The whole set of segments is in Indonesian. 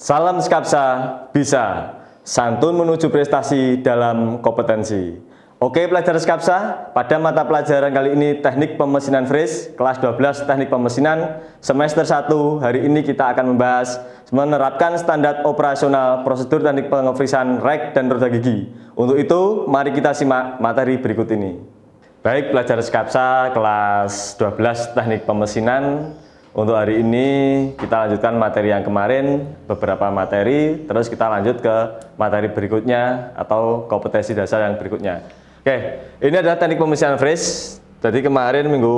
Salam Skapsa bisa, santun menuju prestasi dalam kompetensi. Oke pelajar Skapsa, pada mata pelajaran kali ini Teknik Pemesinan Fris, kelas 12 Teknik Pemesinan, semester 1. Hari ini kita akan membahas menerapkan standar operasional prosedur teknik pengefrisan rek dan roda gigi. Untuk itu, mari kita simak materi berikut ini. Baik pelajar Skapsa, kelas 12 Teknik Pemesinan, untuk hari ini kita lanjutkan materi yang kemarin, beberapa materi, terus kita lanjut ke materi berikutnya atau kompetensi dasar yang berikutnya. Oke, ini adalah teknik pemesinan fris. Jadi minggu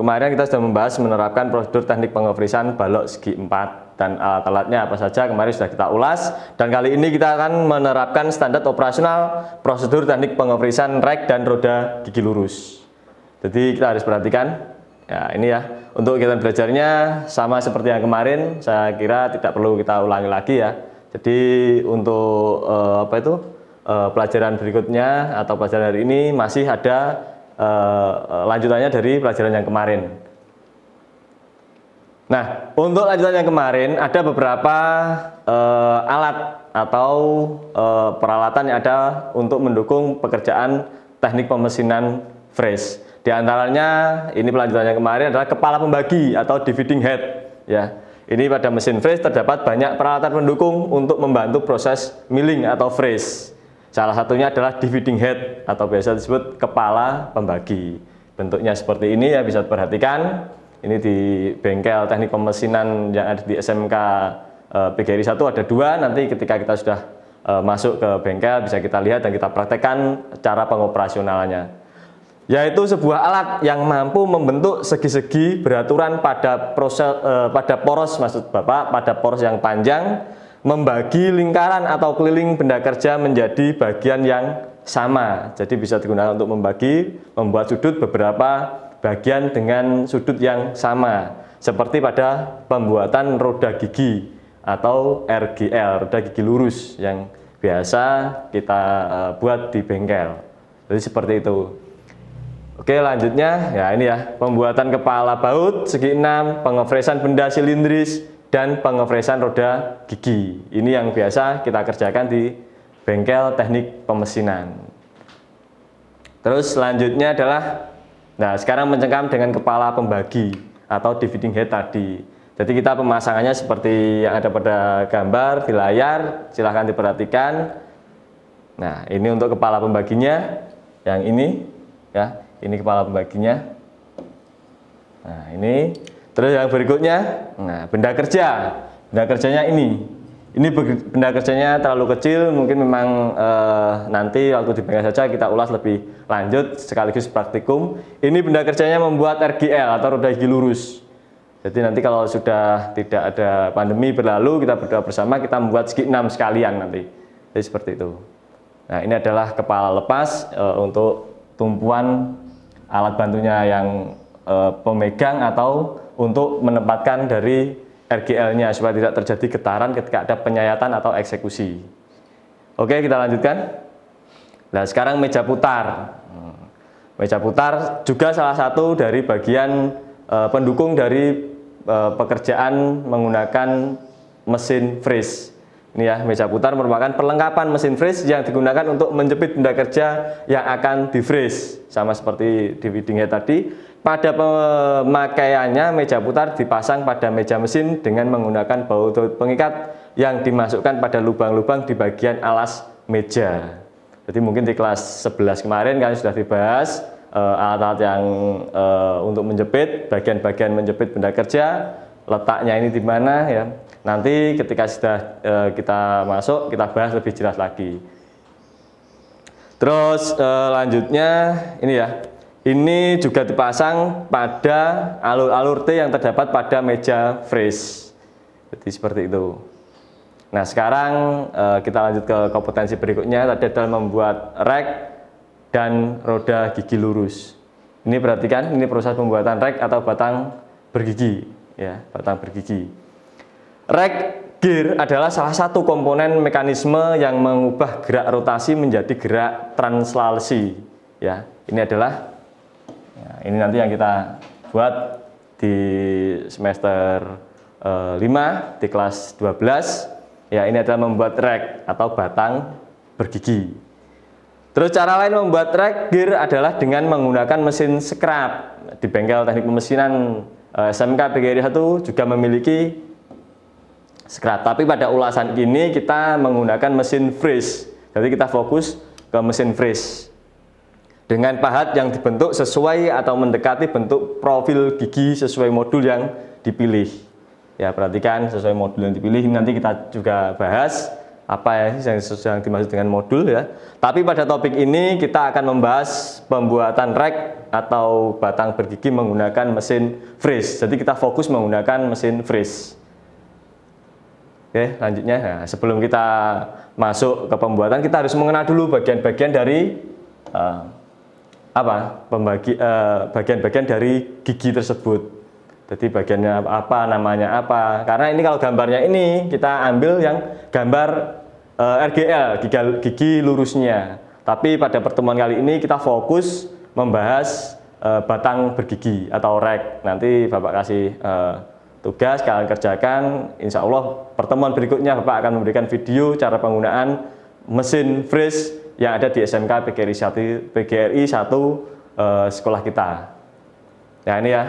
kemarin kita sudah membahas menerapkan prosedur teknik pengefrisan balok segi 4 dan alat-alatnya apa saja kemarin sudah kita ulas. Dan kali ini kita akan menerapkan standar operasional prosedur teknik pengefrisan rek dan roda gigi lurus. Jadi kita harus perhatikan. Ya ini ya, untuk kegiatan belajarnya sama seperti yang kemarin, saya kira tidak perlu kita ulangi lagi ya. Jadi untuk pelajaran berikutnya atau pelajaran hari ini masih ada lanjutannya dari pelajaran yang kemarin. Nah, untuk lanjutan yang kemarin ada beberapa alat atau peralatan yang ada untuk mendukung pekerjaan teknik pemesinan fris. Di antaranya ini pelanjutannya kemarin adalah kepala pembagi atau dividing head ya. Ini pada mesin fris terdapat banyak peralatan pendukung untuk membantu proses milling atau fris. Salah satunya adalah dividing head atau biasa disebut kepala pembagi. Bentuknya seperti ini ya, bisa diperhatikan. Ini di bengkel teknik pemesinan yang ada di SMK PGRI 1 ada 2. Nanti ketika kita sudah masuk ke bengkel bisa kita lihat dan kita praktekkan cara pengoperasionalannya. Yaitu sebuah alat yang mampu membentuk segi-segi beraturan pada poros, maksud Bapak, pada poros yang panjang, membagi lingkaran atau keliling benda kerja menjadi bagian yang sama. Jadi bisa digunakan untuk membagi, membuat sudut beberapa bagian dengan sudut yang sama. Seperti pada pembuatan roda gigi atau RGL, roda gigi lurus yang biasa kita buat di bengkel. Jadi seperti itu. Oke, lanjutnya ya ini ya, pembuatan kepala baut segi 6, pengefresan benda silindris dan pengefresan roda gigi. Ini yang biasa kita kerjakan di bengkel teknik pemesinan. Terus selanjutnya adalah, nah sekarang mencengkam dengan kepala pembagi atau dividing head tadi. Jadi kita pemasangannya seperti yang ada pada gambar di layar, silahkan diperhatikan. Nah ini untuk kepala pembaginya, yang ini ya. Ini kepala pembaginya. Nah ini, terus yang berikutnya, nah benda kerja. Benda kerjanya ini benda kerjanya terlalu kecil, mungkin memang nanti waktu di bengkel saja kita ulas lebih lanjut sekaligus praktikum. Ini benda kerjanya membuat RGL atau roda gigi lurus. Jadi nanti kalau sudah tidak ada pandemi berlalu, kita berdoa bersama, kita membuat segi 6 sekalian nanti. Jadi seperti itu. Nah ini adalah kepala lepas untuk tumpuan alat bantunya yang pemegang atau untuk menempatkan dari RGL-nya supaya tidak terjadi getaran ketika ada penyayatan atau eksekusi. Oke, kita lanjutkan. Nah, sekarang meja putar. Meja putar juga salah satu dari bagian pendukung dari pekerjaan menggunakan mesin fris. Ini ya, meja putar merupakan perlengkapan mesin fris yang digunakan untuk menjepit benda kerja yang akan di-fris. Sama seperti dividing head tadi, pada pemakaiannya meja putar dipasang pada meja mesin dengan menggunakan baut pengikat yang dimasukkan pada lubang-lubang di bagian alas meja. Jadi mungkin di kelas 11 kemarin kalian sudah dibahas alat-alat yang untuk menjepit, bagian-bagian menjepit benda kerja, letaknya ini di mana ya. Nanti ketika sudah kita masuk, kita bahas lebih jelas lagi. Terus lanjutnya ini ya, ini juga dipasang pada alur-alur T yang terdapat pada meja fris. Jadi seperti itu. Nah sekarang kita lanjut ke kompetensi berikutnya, tadi adalah membuat rek dan roda gigi lurus. Ini perhatikan, ini proses pembuatan rek atau batang bergigi, ya, batang bergigi. Rek gear adalah salah satu komponen mekanisme yang mengubah gerak rotasi menjadi gerak translasi. Ya, ini adalah, ya, ini nanti yang kita buat di semester 5 di kelas 12. Ya, ini adalah membuat rek atau batang bergigi. Terus cara lain membuat rek gear adalah dengan menggunakan mesin scrap. Di bengkel teknik pemesinan SMK PGRI 1 juga memiliki scrap. Tapi pada ulasan ini kita menggunakan mesin freeze. Jadi kita fokus ke mesin freeze. Dengan pahat yang dibentuk sesuai atau mendekati bentuk profil gigi sesuai modul yang dipilih. Ya, perhatikan sesuai modul yang dipilih. Nanti kita juga bahas apa ya yang dimaksud dengan modul ya. Tapi pada topik ini kita akan membahas pembuatan rek atau batang bergigi menggunakan mesin freeze. Jadi kita fokus menggunakan mesin freeze. Oke, lanjutnya. Nah, sebelum kita masuk ke pembuatan, kita harus mengenal dulu bagian-bagian dari bagian-bagian dari gigi tersebut. Jadi bagiannya apa, namanya apa. Karena ini kalau gambarnya ini kita ambil yang gambar RGL, gigi lurusnya. Tapi pada pertemuan kali ini kita fokus membahas batang bergigi atau rek. Nanti Bapak kasih tugas, kalian kerjakan. Insya Allah pertemuan berikutnya Bapak akan memberikan video cara penggunaan mesin freeze yang ada di SMK PGRI 1 sekolah kita. Ya, ini ya.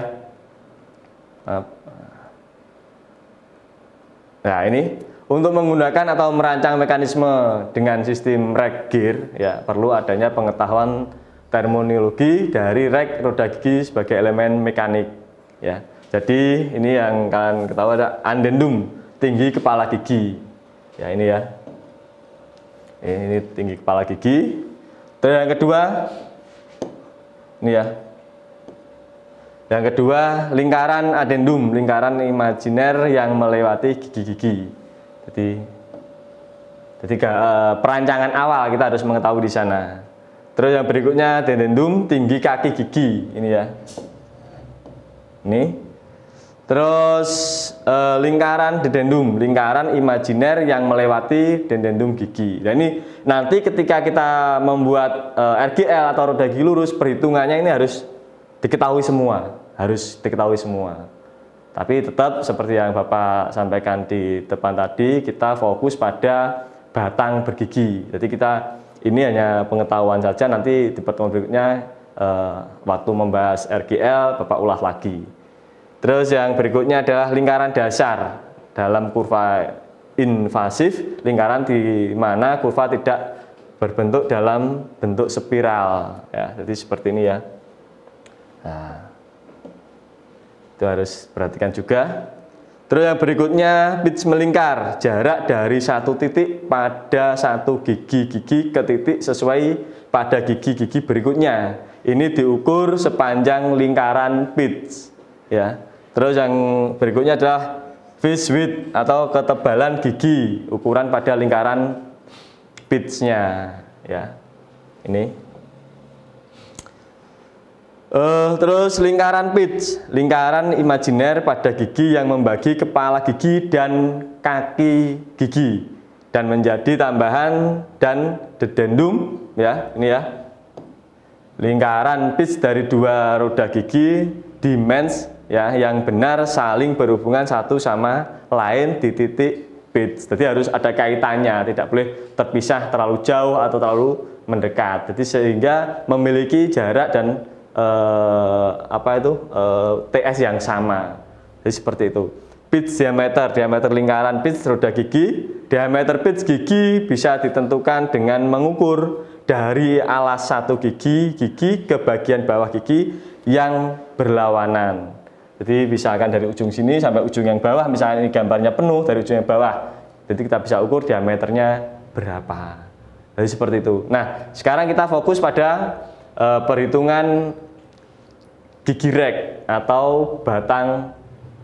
Nah, ini untuk menggunakan atau merancang mekanisme dengan sistem rek gear ya perlu adanya pengetahuan terminologi dari rek roda gigi sebagai elemen mekanik ya. Jadi ini yang kalian ketahui ada addendum, tinggi kepala gigi. Ya, ini ya. Ini tinggi kepala gigi. Terus yang kedua ini ya. Yang kedua, lingkaran addendum, lingkaran imajiner yang melewati gigi-gigi. Jadi perancangan awal kita harus mengetahui di sana. Terus yang berikutnya addendum, tinggi kaki gigi, ini ya. Ini. Terus lingkaran dedendum, lingkaran imajiner yang melewati dedendum gigi. Dan ini nanti ketika kita membuat RGL atau roda gigi lurus, perhitungannya ini harus diketahui semua, Tapi tetap seperti yang Bapak sampaikan di depan tadi, kita fokus pada batang bergigi. Jadi kita ini hanya pengetahuan saja, nanti di pertemuan berikutnya waktu membahas RGL Bapak ulas lagi. Terus yang berikutnya adalah lingkaran dasar dalam kurva invasif, lingkaran di mana kurva tidak berbentuk dalam bentuk spiral ya. Jadi seperti ini ya. Nah, itu harus perhatikan juga. Terus yang berikutnya pitch melingkar, jarak dari satu titik pada satu gigi ke titik sesuai pada gigi-gigi berikutnya. Ini diukur sepanjang lingkaran pitch ya. Terus yang berikutnya adalah pitch width atau ketebalan gigi, ukuran pada lingkaran pitch-nya ya. Ini. Terus lingkaran pitch, lingkaran imajiner pada gigi yang membagi kepala gigi dan kaki gigi dan menjadi tambahan dan dedendum ya, ini ya. Lingkaran pitch dari dua roda gigi dimens ya yang benar saling berhubungan satu sama lain di titik pitch. Jadi harus ada kaitannya, tidak boleh terpisah terlalu jauh atau terlalu mendekat. Jadi sehingga memiliki jarak dan TS yang sama. Jadi seperti itu. Pitch diameter lingkaran pitch roda gigi, diameter pitch gigi bisa ditentukan dengan mengukur dari alas satu gigi ke bagian bawah gigi yang berlawanan. Jadi misalkan dari ujung sini sampai ujung yang bawah, misalnya ini gambarnya penuh dari ujung yang bawah. Jadi kita bisa ukur diameternya berapa. Jadi seperti itu. Nah, sekarang kita fokus pada perhitungan gigi rek atau batang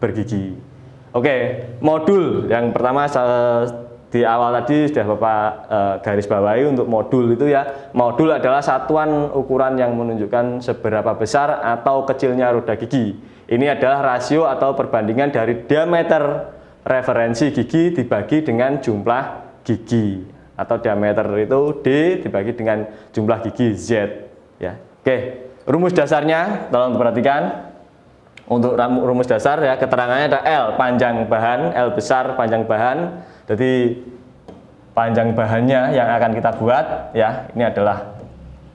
bergigi. Oke, modul yang pertama di awal tadi sudah Bapak garis bawahi untuk modul itu ya. Modul adalah satuan ukuran yang menunjukkan seberapa besar atau kecilnya roda gigi. Ini adalah rasio atau perbandingan dari diameter referensi gigi dibagi dengan jumlah gigi, atau diameter itu D dibagi dengan jumlah gigi Z ya. Oke. Rumus dasarnya tolong diperhatikan. Untuk rumus dasar ya, keterangannya ada L panjang bahan, L besar panjang bahan. Jadi panjang bahannya yang akan kita buat ya, ini adalah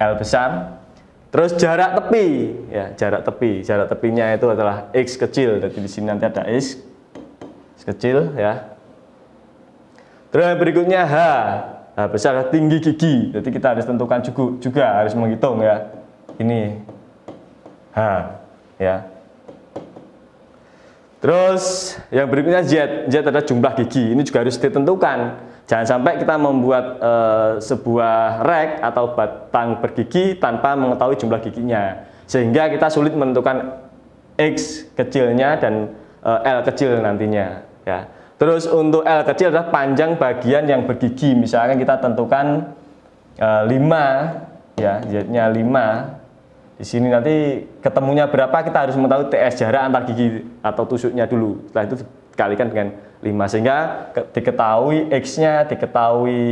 L besar. Terus jarak tepi ya, jarak tepinya itu adalah X kecil. Jadi di sini nanti ada X kecil ya. Terus yang berikutnya H besar tinggi gigi. Jadi kita harus tentukan juga harus menghitung ya. Ini H ya. Terus yang berikutnya Z adalah jumlah gigi. Ini juga harus ditentukan. Jangan sampai kita membuat sebuah rek atau batang bergigi tanpa mengetahui jumlah giginya, sehingga kita sulit menentukan X kecilnya dan L kecil nantinya ya. Terus untuk L kecil adalah panjang bagian yang bergigi. Misalkan kita tentukan 5 ya, Z-nya 5. Di sini nanti ketemunya berapa, kita harus mengetahui TS, jarak antar gigi atau tusuknya dulu. Setelah itu dikalikan dengan 5 sehingga diketahui X-nya, diketahui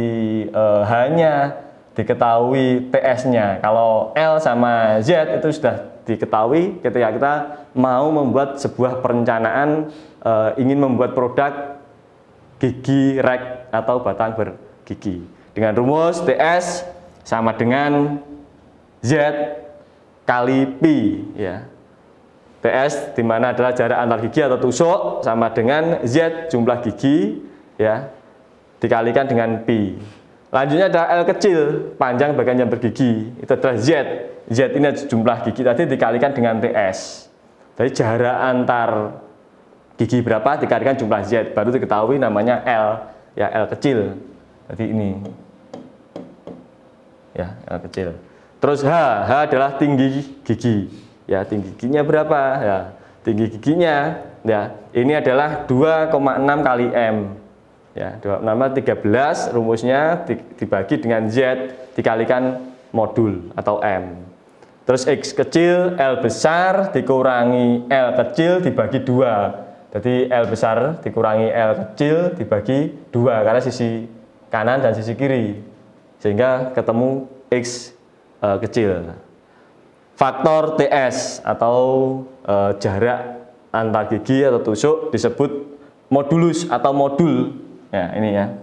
H-nya, diketahui TS-nya. Kalau L sama Z itu sudah diketahui ketika kita mau membuat sebuah perencanaan ingin membuat produk gigi rek atau batang bergigi. Dengan rumus TS sama dengan Z kali pi ya. TS dimana adalah jarak antar gigi atau tusuk sama dengan Z jumlah gigi ya dikalikan dengan pi. Lanjutnya ada L kecil panjang bagian yang bergigi, itu adalah Z. Z ini jumlah gigi tadi dikalikan dengan TS. Jadi jarak antar gigi berapa dikalikan jumlah Z, baru diketahui namanya L ya, L kecil. Jadi ini ya L kecil. Terus H adalah tinggi gigi. Ya, tinggi giginya berapa? Ya, tinggi giginya ya, ini adalah 2,6 kali M. Ya, 13 rumusnya dibagi dengan Z dikalikan modul atau M. Terus X kecil, L besar dikurangi L kecil dibagi 2. Jadi L besar dikurangi L kecil dibagi 2 karena sisi kanan dan sisi kiri. Sehingga ketemu X kecil. Faktor TS atau jarak antar gigi atau tusuk disebut modulus atau modul. Ya, ini ya.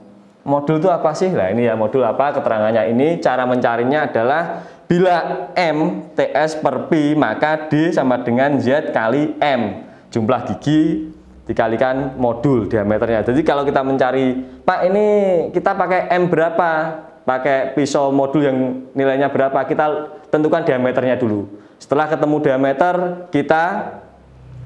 Modul itu apa sih? Nah, ini ya modul apa? Keterangannya ini, cara mencarinya adalah bila M TS per pi, maka D sama dengan Z kali M. Jumlah gigi dikalikan modul diameternya. Jadi kalau kita mencari, Pak ini kita pakai M berapa? Pakai pisau modul yang nilainya berapa, kita tentukan diameternya dulu. Setelah ketemu diameter, kita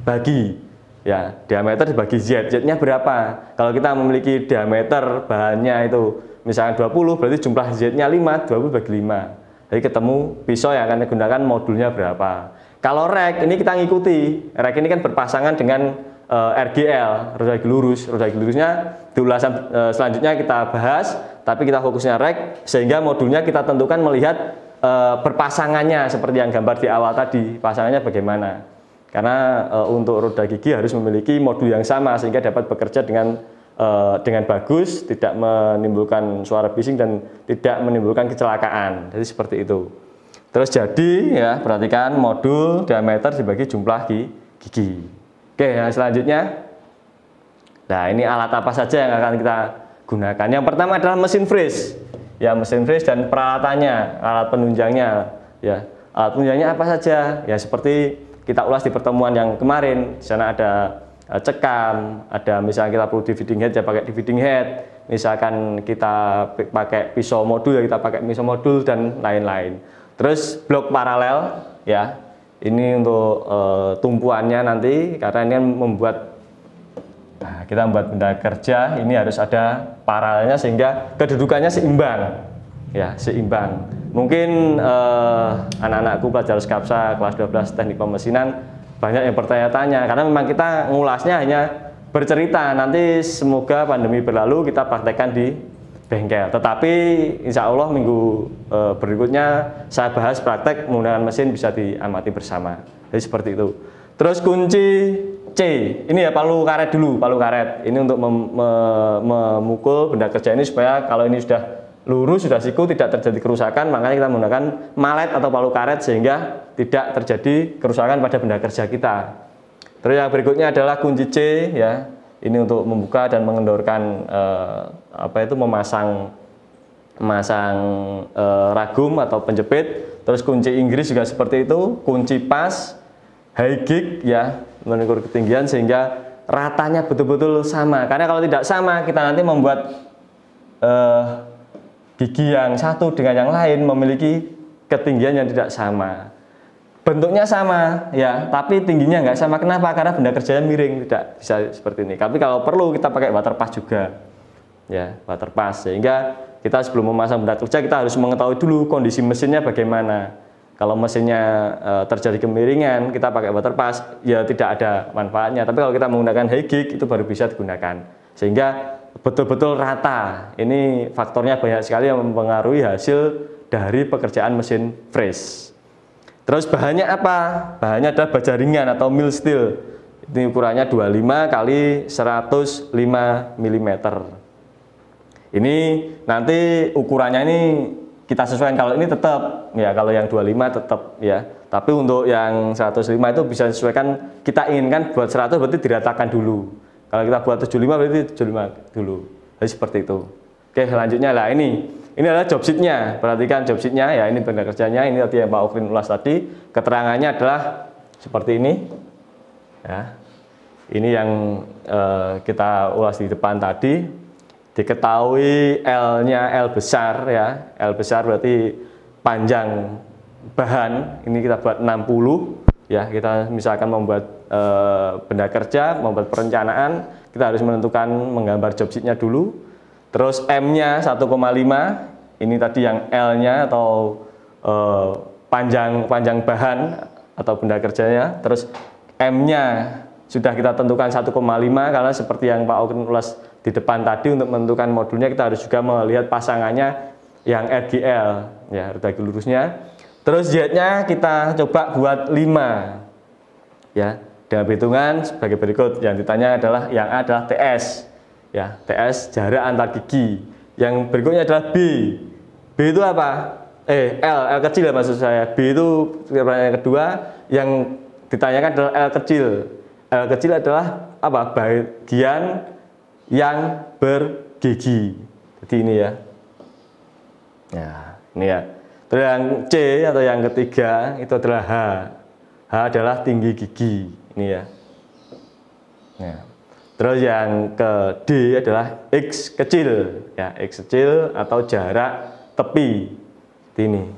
bagi ya, diameter dibagi Z, Z-nya berapa. Kalau kita memiliki diameter bahannya itu misalnya 20, berarti jumlah Z-nya 5, 20 bagi 5. Jadi ketemu pisau yang akan digunakan modulnya berapa. Kalau rek ini kita ngikuti, rek ini kan berpasangan dengan RGL, roda gigi lurus. Roda gigi lurusnya di ulasan selanjutnya kita bahas, tapi kita fokusnya rek, sehingga modulnya kita tentukan melihat berpasangannya seperti yang gambar di awal tadi, pasangannya bagaimana. Karena untuk roda gigi harus memiliki modul yang sama sehingga dapat bekerja dengan bagus, tidak menimbulkan suara bising dan tidak menimbulkan kecelakaan. Jadi seperti itu. Terus jadi ya, perhatikan modul diameter dibagi jumlah gigi. Oke, yang selanjutnya. Nah, ini alat apa saja yang akan kita gunakan. Yang pertama adalah mesin freeze. Ya, mesin freeze dan peralatannya, alat penunjangnya. Ya, alat penunjangnya apa saja? Ya, seperti kita ulas di pertemuan yang kemarin. Di sana ada cekam, ada misalnya kita perlu dividing head, ya pakai dividing head. Misalkan kita pakai pisau modul, ya kita pakai pisau modul dan lain-lain. Terus blok paralel, ya. Ini untuk tumpuannya nanti, karena ini membuat kita membuat benda kerja, ini harus ada paralelnya sehingga kedudukannya seimbang. Ya, seimbang. Mungkin anak-anakku pelajar Skapsa kelas 12 teknik pemesinan banyak yang bertanya-tanya, karena memang kita ngulasnya hanya bercerita. Nanti semoga pandemi berlalu kita praktekkan di bengkel. Tetapi insya Allah minggu berikutnya saya bahas praktek menggunakan mesin bisa diamati bersama. Jadi seperti itu. Terus kunci C, ini ya palu karet dulu, palu karet. Ini untuk memukul benda kerja ini supaya kalau ini sudah lurus, sudah siku, tidak terjadi kerusakan, makanya kita menggunakan malet atau palu karet sehingga tidak terjadi kerusakan pada benda kerja kita. Terus yang berikutnya adalah kunci C ya. Ini untuk membuka dan mengendorkan memasang ragum atau penjepit. Terus kunci Inggris juga seperti itu, kunci pas, high gig ya, mengukur ketinggian sehingga ratanya betul-betul sama. Karena kalau tidak sama, kita nanti membuat gigi yang satu dengan yang lain memiliki ketinggian yang tidak sama. Bentuknya sama ya, tapi tingginya nggak sama. Kenapa? Karena benda kerjanya miring, tidak bisa seperti ini. Tapi kalau perlu kita pakai waterpass juga ya, waterpass, sehingga kita sebelum memasang benda kerja kita harus mengetahui dulu kondisi mesinnya bagaimana. Kalau mesinnya terjadi kemiringan, kita pakai waterpass ya tidak ada manfaatnya. Tapi kalau kita menggunakan high gig itu baru bisa digunakan, sehingga betul-betul rata. Ini faktornya banyak sekali yang mempengaruhi hasil dari pekerjaan mesin freeze. Terus bahannya apa? Bahannya adalah baja ringan atau mill steel. Ini ukurannya 25 kali 105 mm. Ini nanti ukurannya ini kita sesuaikan. Kalau ini tetap ya, kalau yang 25 tetap ya. Tapi untuk yang 105 itu bisa disesuaikan. Kita inginkan buat 100 berarti diratakan dulu. Kalau kita buat 75 berarti 75 dulu. Jadi seperti itu. Oke, selanjutnya lah ini adalah job sheet-nya. Perhatikan job sheet-nya ya, ini benda kerjanya, ini tadi yang Pak Okrin ulas tadi. Keterangannya adalah seperti ini. Ya. Ini yang kita ulas di depan tadi. Diketahui L-nya L besar ya. L besar berarti panjang bahan. Ini kita buat 60 ya. Kita misalkan membuat benda kerja, membuat perencanaan, kita harus menentukan menggambar job sheet-nya dulu. Terus M-nya 1,5, ini tadi yang L-nya atau panjang bahan atau benda kerjanya. Terus M-nya sudah kita tentukan 1,5 karena seperti yang Pak Okrin ulas di depan tadi, untuk menentukan modulnya kita harus juga melihat pasangannya yang RGL ya, rotasi lurusnya. Terus Z-nya kita coba buat 5 ya, dengan perhitungan sebagai berikut. Yang ditanya adalah yang A adalah TS. Ya, TS jarak antar gigi. Yang berikutnya adalah B. B itu apa? L kecil ya maksud saya. B itu pertanyaan kedua. Yang ditanyakan adalah L kecil. L kecil adalah apa? Bagian yang bergigi. Jadi ini ya. Ya, ini ya. Terus yang C atau yang ketiga itu adalah H. H adalah tinggi gigi. Ini ya. Nah. Terus yang ke D adalah X kecil, ya, X kecil atau jarak tepi. Ini.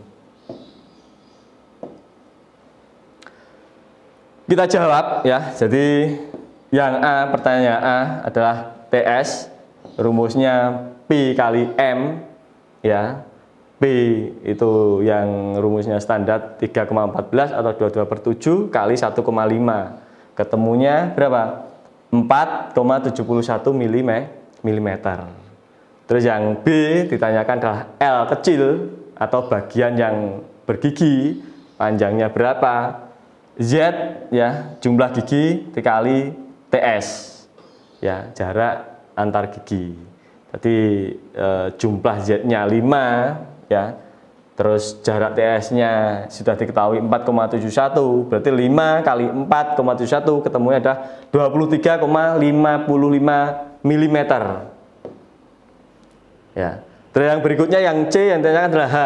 Kita jawab ya. Jadi yang A, pertanyaan A adalah TS, rumusnya P kali M, ya. P itu yang rumusnya standar 3,14 atau 22/7 kali 1,5. Ketemunya berapa? 4,71 mm. Terus yang B ditanyakan adalah L kecil atau bagian yang bergigi, panjangnya berapa? Z ya, jumlah gigi dikali TS ya, jarak antar gigi. Jadi jumlah Z-nya 5 ya. Terus jarak TS-nya sudah diketahui 4,71, berarti 5 kali 4,71 ketemunya adalah 23,55 mm. Ya. Terus yang berikutnya yang C yang ditanyakan adalah H.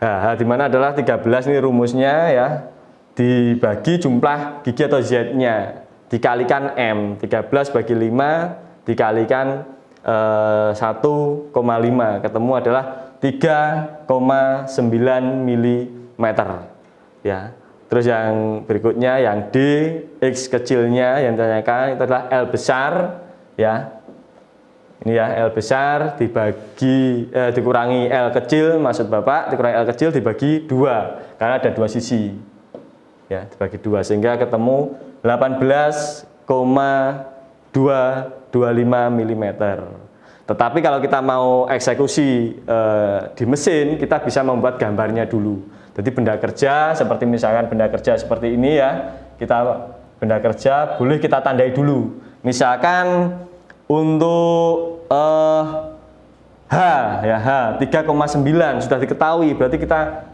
H di mana adalah 13, ini rumusnya ya. Dibagi jumlah gigi atau Z-nya dikalikan M. 13 bagi 5 dikalikan 1,5 ketemu adalah 3,9 mm ya. Terus yang berikutnya yang D, X kecilnya yang ditanyakan itu adalah L besar ya. Ini ya, L besar dikurangi L kecil, maksud Bapak dikurangi L kecil dibagi 2 karena ada 2 sisi ya, dibagi 2 sehingga ketemu 18,225 mm. Tetapi kalau kita mau eksekusi di mesin, kita bisa membuat gambarnya dulu. Jadi benda kerja seperti misalkan benda kerja seperti ini ya, benda kerja boleh kita tandai dulu. Misalkan untuk H ya, H 3,9 sudah diketahui, berarti kita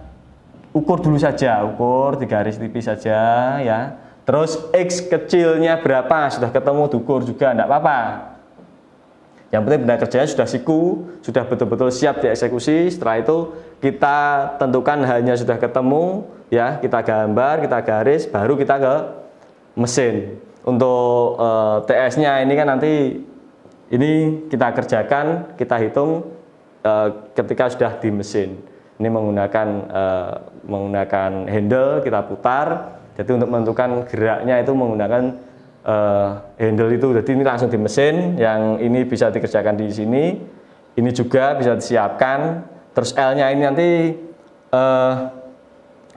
ukur dulu saja, ukur di garis tipis saja ya. Terus X kecilnya berapa, sudah ketemu diukur juga, enggak apa-apa. Yang penting benda kerjanya sudah siku, sudah betul-betul siap dieksekusi. Setelah itu kita tentukan hanya sudah ketemu, ya kita gambar, kita garis, baru kita ke mesin. Untuk TS-nya ini kan nanti ini kita kerjakan, kita hitung ketika sudah di mesin. Ini menggunakan handle, kita putar. Jadi untuk menentukan geraknya itu menggunakan handle itu. Jadi ini langsung di mesin, yang ini bisa dikerjakan di sini, ini juga bisa disiapkan. Terus L-nya ini nanti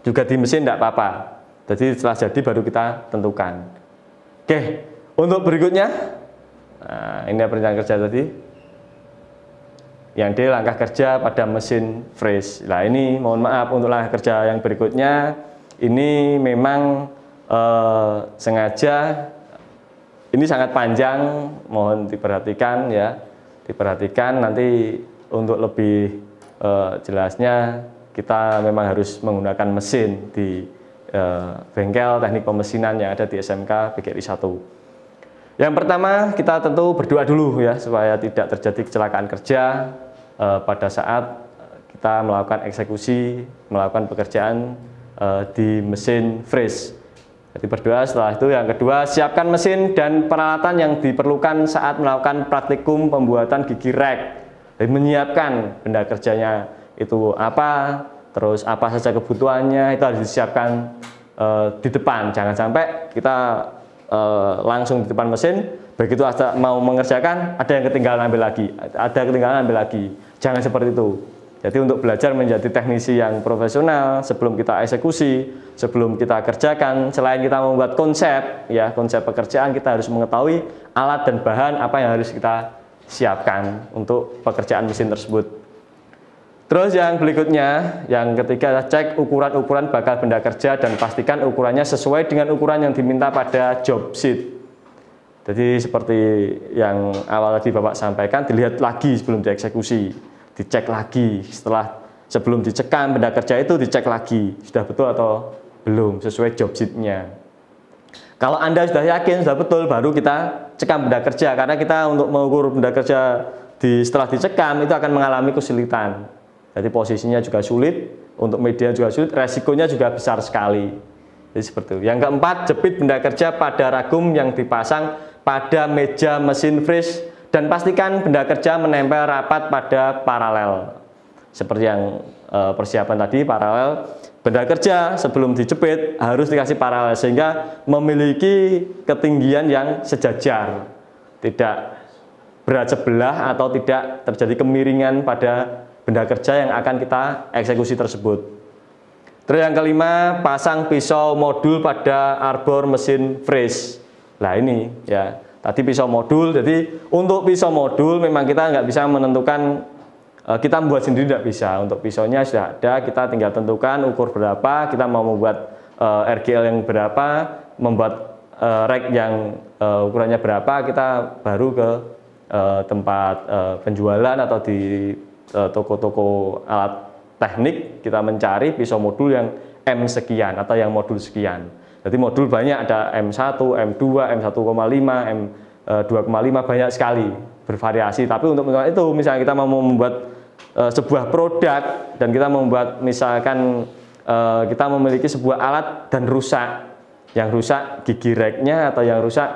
juga di mesin, tidak apa-apa. Jadi setelah jadi baru kita tentukan. Oke, untuk berikutnya, nah, ini perencanaan kerja tadi. Yang D langkah kerja pada mesin freeze. Nah ini mohon maaf untuk langkah kerja yang berikutnya. Ini memang sengaja, ini sangat panjang, mohon diperhatikan ya, diperhatikan. Nanti untuk lebih jelasnya kita memang harus menggunakan mesin di bengkel teknik pemesinan yang ada di SMK PGRI 1. Yang pertama kita tentu berdoa dulu ya, supaya tidak terjadi kecelakaan kerja pada saat kita melakukan eksekusi, melakukan pekerjaan di mesin freeze. Jadi berdoa. Setelah itu yang kedua, siapkan mesin dan peralatan yang diperlukan saat melakukan praktikum pembuatan gigi rek. Jadi menyiapkan benda kerjanya itu apa, terus apa saja kebutuhannya, itu harus disiapkan di depan. Jangan sampai kita langsung di depan mesin, begitu mau mengerjakan ada yang ketinggalan ambil lagi, ada ketinggalan ambil lagi. Jangan seperti itu. Jadi untuk belajar menjadi teknisi yang profesional, sebelum kita eksekusi, sebelum kita kerjakan, selain kita membuat konsep, ya konsep pekerjaan, kita harus mengetahui alat dan bahan apa yang harus kita siapkan untuk pekerjaan mesin tersebut. Terus yang berikutnya, yang ketiga, cek ukuran-ukuran bakal benda kerja dan pastikan ukurannya sesuai dengan ukuran yang diminta pada job sheet. Jadi seperti yang awal tadi Bapak sampaikan, dilihat lagi sebelum dieksekusi. Dicek lagi sebelum dicekam benda kerja itu, dicek lagi sudah betul atau belum sesuai job sheet-nya. Kalau Anda sudah yakin sudah betul, baru kita cekam benda kerja, karena kita untuk mengukur benda kerja setelah dicekam itu akan mengalami kesulitan. Jadi posisinya juga sulit, untuk media juga sulit, resikonya juga besar sekali. Jadi seperti itu. Yang keempat, jepit benda kerja pada ragum yang dipasang pada meja mesin freeze dan pastikan benda kerja menempel rapat pada paralel. Seperti yang persiapan tadi, paralel. Benda kerja sebelum dijepit harus dikasih paralel sehingga memiliki ketinggian yang sejajar. Tidak berat sebelah atau tidak terjadi kemiringan pada benda kerja yang akan kita eksekusi tersebut. Terus yang kelima, pasang pisau modul pada arbor mesin freeze. Nah ini ya, tadi pisau modul. Jadi untuk pisau modul memang kita nggak bisa menentukan, kita membuat sendiri tidak bisa. Untuk pisaunya sudah ada, kita tinggal tentukan ukur berapa, kita mau membuat RGL yang berapa, membuat rek yang ukurannya berapa, kita baru ke tempat penjualan atau di toko-toko alat teknik, kita mencari pisau modul yang M sekian atau yang modul sekian. Jadi modul banyak, ada M1, M2, M1,5, M2,5, banyak sekali, bervariasi. Tapi untuk itu, misalnya kita mau membuat sebuah produk dan kita membuat, misalkan kita memiliki sebuah alat dan rusak, yang rusak gigi reknya atau yang rusak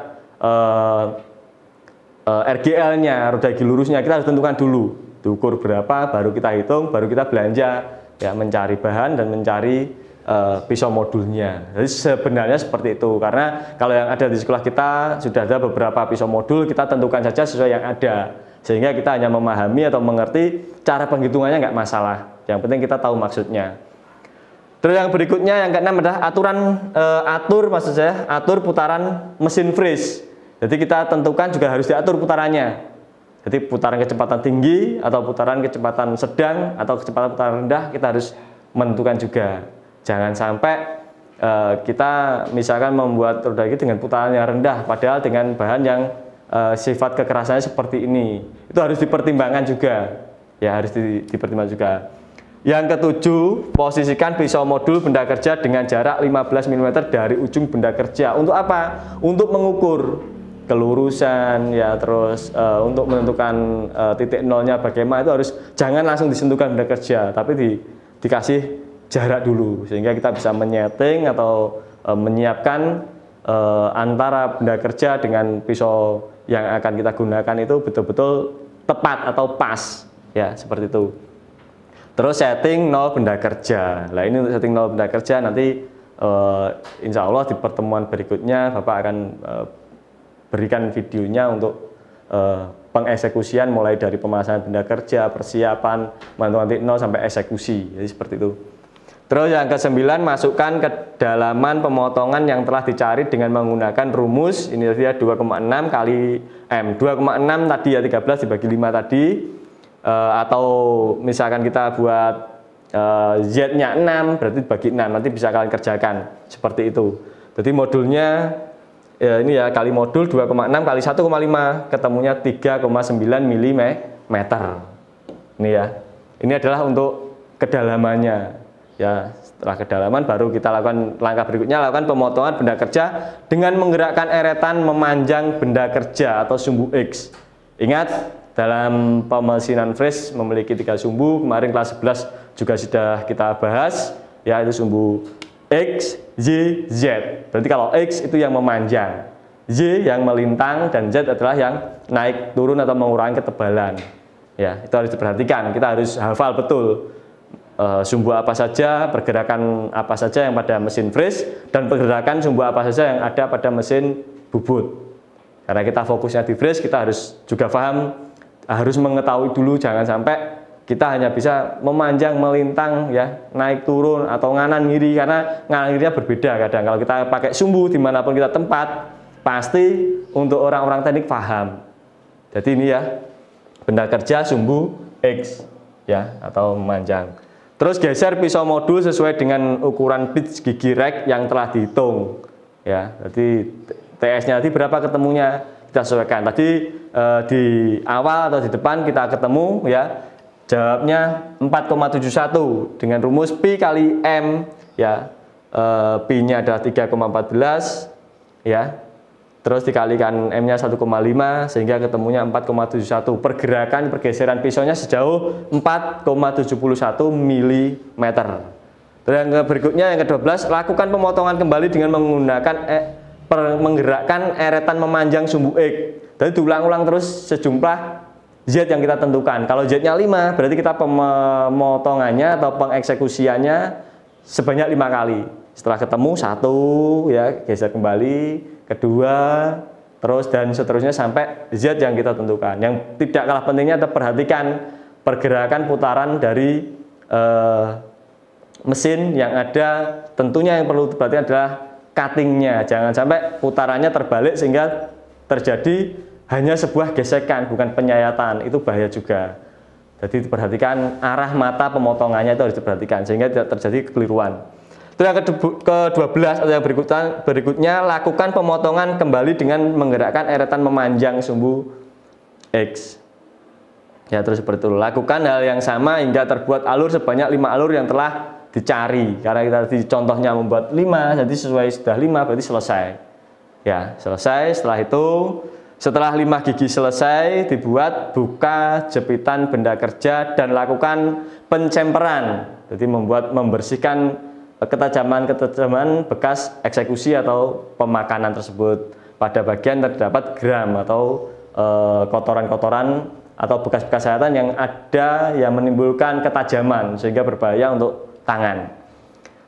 RGL-nya, roda gigi lurusnya, kita harus tentukan dulu, diukur berapa, baru kita hitung, baru kita belanja, ya mencari bahan dan mencari pisau modulnya. Jadi sebenarnya seperti itu, karena kalau yang ada di sekolah kita sudah ada beberapa pisau modul, kita tentukan saja sesuai yang ada, sehingga kita hanya memahami atau mengerti cara penghitungannya, nggak masalah. Yang penting kita tahu maksudnya. Terus yang berikutnya, yang keenam adalah atur putaran mesin freeze. Jadi kita tentukan juga harus diatur putarannya. Jadi putaran kecepatan tinggi atau putaran kecepatan sedang atau kecepatan putaran rendah kita harus menentukan juga. Jangan sampai kita misalkan membuat roda gigi dengan putaran yang rendah, padahal dengan bahan yang sifat kekerasannya seperti ini. Itu harus dipertimbangkan juga. Ya harus dipertimbangkan juga. Yang ketujuh, posisikan pisau modul benda kerja dengan jarak 15 mm dari ujung benda kerja. Untuk apa? Untuk mengukur kelurusan ya, terus untuk menentukan titik nolnya bagaimana, itu harus jangan langsung disentuhkan benda kerja, tapi dikasih jarak dulu sehingga kita bisa menyeting atau menyiapkan antara benda kerja dengan pisau yang akan kita gunakan itu betul-betul tepat atau pas ya, seperti itu. Terus setting nol benda kerja. Nah, ini untuk setting nol benda kerja nanti insya Allah di pertemuan berikutnya Bapak akan berikan videonya untuk pengeksekusian mulai dari pemasangan benda kerja, persiapan, menentukan titik nol sampai eksekusi. Jadi seperti itu. Terus yang ke-9, masukkan kedalaman pemotongan yang telah dicari dengan menggunakan rumus. Ini tadi 2,6 kali M. 2,6 tadi ya, 13 dibagi 5 tadi. Atau misalkan kita buat Z-nya 6, berarti bagi 6, nanti bisa kalian kerjakan seperti itu. Jadi modulnya ya ini ya, kali modul 2,6 kali 1,5 ketemunya 3,9 mm. Ini ya. Ini adalah untuk kedalamannya. Ya, setelah kedalaman baru kita lakukan langkah berikutnya, lakukan pemotongan benda kerja dengan menggerakkan eretan memanjang benda kerja atau sumbu X. Ingat, dalam pemesinan freeze memiliki 3 sumbu, kemarin kelas 11 juga sudah kita bahas, yaitu sumbu X, Y, Z. Berarti kalau X itu yang memanjang, Y yang melintang, dan Z adalah yang naik turun atau mengurangi ketebalan. Ya, itu harus diperhatikan, kita harus hafal betul sumbu apa saja, pergerakan apa saja yang pada mesin freeze, dan pergerakan sumbu apa saja yang ada pada mesin bubut. Karena kita fokusnya di freeze, kita harus juga paham, harus mengetahui dulu, jangan sampai kita hanya bisa memanjang, melintang ya, naik turun atau nganan ngiri, karena nganan ngirinya berbeda kadang. Kalau kita pakai sumbu dimanapun kita tempat, pasti untuk orang-orang teknik paham. Jadi ini ya, benda kerja sumbu X ya, atau memanjang. Terus geser pisau modul sesuai dengan ukuran pitch gigi rek yang telah dihitung ya. Jadi TS-nya nanti berapa ketemunya kita sesuaikan. Tadi di awal atau di depan kita ketemu ya, jawabnya 4,71 dengan rumus pi kali M ya. Pi-nya adalah 3,14 ya. Terus dikalikan M-nya 1,5 sehingga ketemunya 4,71. Pergeseran pisaunya sejauh 4,71 mm. Terus yang berikutnya yang ke-12, lakukan pemotongan kembali dengan menggunakan menggerakkan eretan memanjang sumbu X. Jadi diulang-ulang terus sejumlah Z yang kita tentukan. Kalau Z-nya 5, berarti kita pemotongannya atau pengeksekusiannya sebanyak 5 kali. Setelah ketemu 1 ya, geser kembali, kedua, terus dan seterusnya sampai Z yang kita tentukan. Yang tidak kalah pentingnya adalah perhatikan pergerakan putaran dari mesin yang ada. Tentunya yang perlu diperhatikan adalah cuttingnya. Jangan sampai putarannya terbalik sehingga terjadi hanya sebuah gesekan, bukan penyayatan. Itu bahaya juga. Jadi diperhatikan arah mata pemotongannya, itu harus diperhatikan sehingga tidak terjadi kekeliruan. Terus yang ke-12 atau yang berikutnya, lakukan pemotongan kembali dengan menggerakkan eretan memanjang sumbu X. Ya, terus seperti itu. Lakukan hal yang sama hingga terbuat alur sebanyak 5 alur yang telah dicari. Karena kita di contohnya membuat 5, jadi sesuai sudah 5 berarti selesai. Ya, selesai. Setelah itu, setelah 5 gigi selesai, dibuat buka jepitan benda kerja dan lakukan pencemperan. Jadi membersihkan ketajaman bekas eksekusi atau pemakanan tersebut. Pada bagian terdapat gram atau kotoran-kotoran atau bekas-bekas sayatan yang ada yang menimbulkan ketajaman sehingga berbahaya untuk tangan.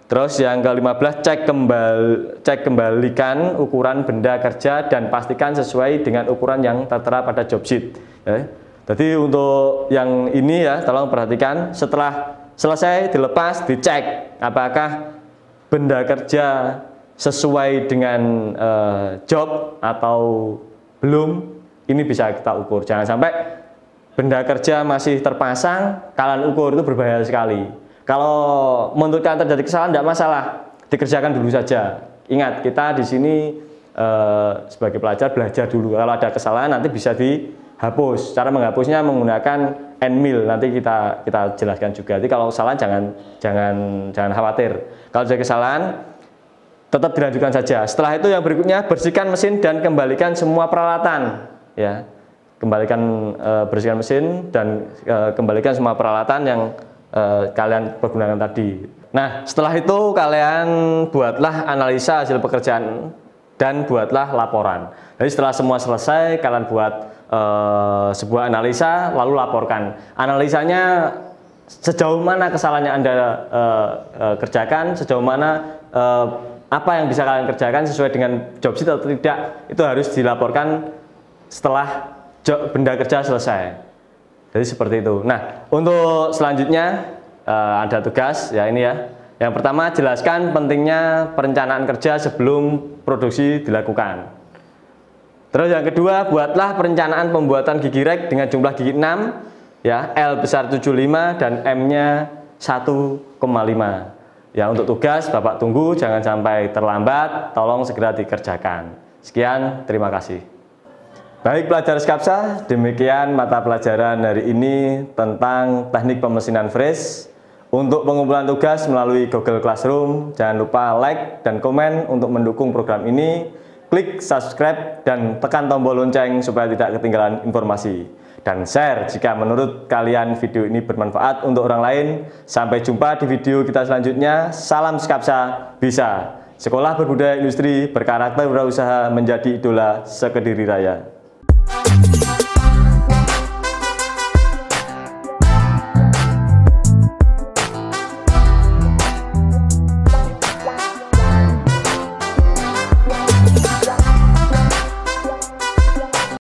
Terus yang ke-15, cek kembalikan ukuran benda kerja dan pastikan sesuai dengan ukuran yang tertera pada job sheet. Ya. Jadi untuk yang ini ya, tolong perhatikan, setelah selesai dilepas, dicek apakah benda kerja sesuai dengan job atau belum. Ini bisa kita ukur. Jangan sampai benda kerja masih terpasang, kalian ukur, itu berbahaya sekali. Kalau menentukan terjadi kesalahan tidak masalah, dikerjakan dulu saja. Ingat, kita di sini sebagai pelajar belajar dulu. Kalau ada kesalahan nanti bisa dihapus. Cara menghapusnya menggunakan end mill, nanti kita jelaskan juga. Jadi kalau kesalahan jangan khawatir. Kalau ada kesalahan tetap dilanjutkan saja. Setelah itu yang berikutnya, bersihkan mesin dan kembalikan semua peralatan, ya. Bersihkan mesin dan kembalikan semua peralatan yang kalian pergunakan tadi. Nah, setelah itu kalian buatlah analisa hasil pekerjaan dan buatlah laporan. Jadi setelah semua selesai, kalian buat sebuah analisa lalu laporkan. Analisanya sejauh mana kesalahan yang Anda kerjakan, sejauh mana apa yang bisa kalian kerjakan sesuai dengan job sheet atau tidak, itu harus dilaporkan setelah benda kerja selesai. Jadi seperti itu. Nah, untuk selanjutnya ada tugas ya ini ya. Yang pertama, jelaskan pentingnya perencanaan kerja sebelum produksi dilakukan. Terus yang kedua, buatlah perencanaan pembuatan gigi rek dengan jumlah gigi 6 ya, L besar 75 dan M-nya 1,5. Ya, untuk tugas Bapak tunggu, jangan sampai terlambat, tolong segera dikerjakan. Sekian, terima kasih. Baik pelajar Skapsa, demikian mata pelajaran hari ini tentang teknik pemesinan fresh. Untuk pengumpulan tugas melalui Google Classroom, jangan lupa like dan komen untuk mendukung program ini. Klik subscribe dan tekan tombol lonceng supaya tidak ketinggalan informasi. Dan share jika menurut kalian video ini bermanfaat untuk orang lain. Sampai jumpa di video kita selanjutnya. Salam Skapsa bisa. Sekolah Berbudaya Industri berkarakter berusaha menjadi idola se-Kediri Raya.